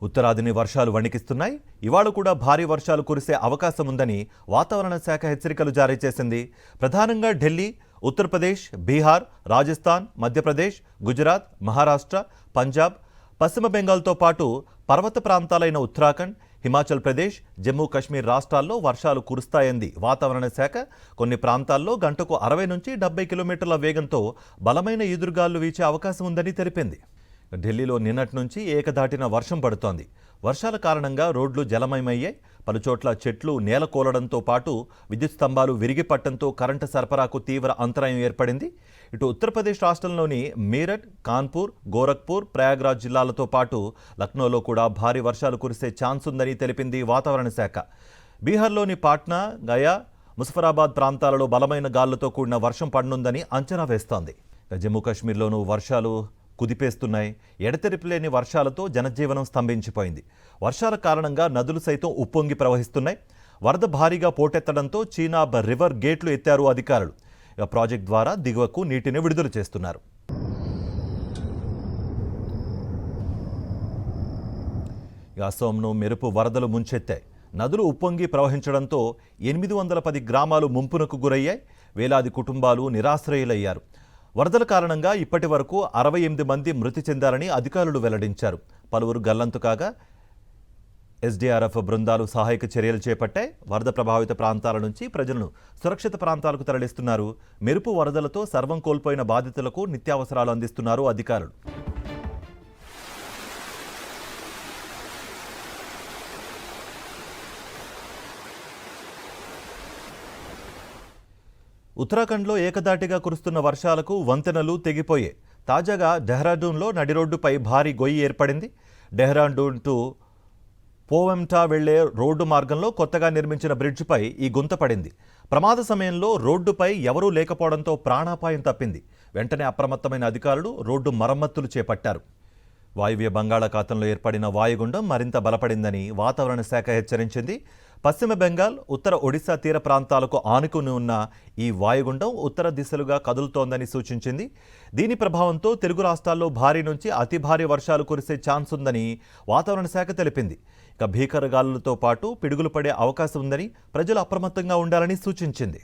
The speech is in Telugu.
ఉత్తరాదిని వర్షాలు వణికిస్తున్నాయి. ఇవాళ కూడా భారీ వర్షాలు కురిసే అవకాశం ఉందని వాతావరణ శాఖ హెచ్చరికలు జారీ చేసింది. ప్రధానంగా ఢిల్లీ, ఉత్తరప్రదేశ్, బీహార్, రాజస్థాన్, మధ్యప్రదేశ్, గుజరాత్, మహారాష్ట్ర, పంజాబ్, పశ్చిమ బెంగాల్తో పాటు పర్వత ప్రాంతాలైన ఉత్తరాఖండ్, హిమాచల్ ప్రదేశ్, జమ్మూ కాశ్మీర్ రాష్ట్రాల్లో వర్షాలు కురుస్తాయంది వాతావరణ శాఖ. కొన్ని ప్రాంతాల్లో గంటకు 60 నుంచి 70 కిలోమీటర్ల వేగంతో బలమైన ఈదురుగాలు వీచే అవకాశం ఉందని తెలిపింది. ఢిల్లీలో నిన్నటి నుంచి ఏకధాటిన వర్షం పడుతోంది. వర్షాల కారణంగా రోడ్లు జలమయమయ్యాయి. పలుచోట్ల చెట్లు నేలకూలడంతో పాటు విద్యుత్ స్తంభాలు విరిగిపట్టడంతో కరెంటు సరఫరాకు తీవ్ర అంతరాయం ఏర్పడింది. ఇటు ఉత్తరప్రదేశ్ రాష్ట్రంలోని మీరట్, కాన్పూర్, గోరఖ్పూర్, ప్రయాగ్రాజ్ జిల్లాలతో పాటు లక్నోలో కూడా భారీ వర్షాలు కురిసే ఛాన్స్ ఉందని తెలిపింది వాతావరణ శాఖ. బీహార్లోని పాట్నా, గయా, ముజఫరాబాద్ ప్రాంతాలలో బలమైన గాలులతో కూడిన వర్షం పడనుందని అంచనా వేస్తోంది. జమ్మూ కాశ్మీర్లోనూ వర్షాలు కుదిపేస్తున్నాయి. ఎడతెరిపి లేని వర్షాలతో జనజీవనం స్తంభించిపోయింది. వర్షాల కారణంగా నదులు సైతం ఉప్పొంగి ప్రవహిస్తున్నాయి. వరద భారీగా పోటెత్తడంతో చీనాబ్ రివర్ గేట్లు ఎత్తారు అధికారులు. ప్రాజెక్ట్ ద్వారా దిగువకు నీటిని విడుదల చేస్తున్నారు. అసోంను మెరుపు వరదలు ముంచెత్తాయి. నదులు ఉప్పొంగి ప్రవహించడంతో 810 గ్రామాలు ముంపునకు గురయ్యాయి. వేలాది కుటుంబాలు నిరాశ్రయులయ్యారు. వరదల కారణంగా ఇప్పటి వరకు 68 మంది మృతి చెందారని అధికారులు వెల్లడించారు. పలువురు గల్లంతు కాగా ఎస్డీఆర్ఎఫ్ బృందాలు సహాయక చర్యలు చేపట్టాయి. వరద ప్రభావిత ప్రాంతాల నుంచి ప్రజలను సురక్షిత ప్రాంతాలకు తరలిస్తున్నారు. మెరుపు వరదలతో సర్వం కోల్పోయిన బాధితులకు నిత్యావసరాలు అందిస్తున్నారు అధికారులు. ఉత్తరాఖండ్లో ఏకదాటిగా కురుస్తున్న వర్షాలకు వంతెనలు తెగిపోయాయి. తాజాగా డెహ్రాడూన్లో నడిరోడ్డుపై భారీ గొయ్యి ఏర్పడింది. డెహ్రాడూన్ టు పోవెంటా వెళ్లే రోడ్డు మార్గంలో కొత్తగా నిర్మించిన బ్రిడ్జిపై ఈ గుంత పడింది. ప్రమాద సమయంలో రోడ్డుపై ఎవరూ లేకపోవడంతో ప్రాణాపాయం తప్పింది. వెంటనే అప్రమత్తమైన అధికారులు రోడ్డు మరమ్మతులు చేపట్టారు. వాయువ్య బంగాళాఖాతంలో ఏర్పడిన వాయుగుండం మరింత బలపడిందని వాతావరణ శాఖ హెచ్చరించింది. పశ్చిమ బెంగాల్, ఉత్తర ఒడిశా తీర ప్రాంతాలకు ఆనుకుని ఉన్న ఈ వాయుగుండం ఉత్తర దిశలుగా కదులుతోందని సూచించింది. దీని ప్రభావంతో తెలుగు రాష్ట్రాల్లో భారీ నుంచి అతి భారీ వర్షాలు కురిసే ఛాన్స్ ఉందని వాతావరణ శాఖ తెలిపింది. ఇక భీకర గాలులతో పాటు పిడుగులు పడే అవకాశం ఉందని ప్రజలు అప్రమత్తంగా ఉండాలని సూచించింది.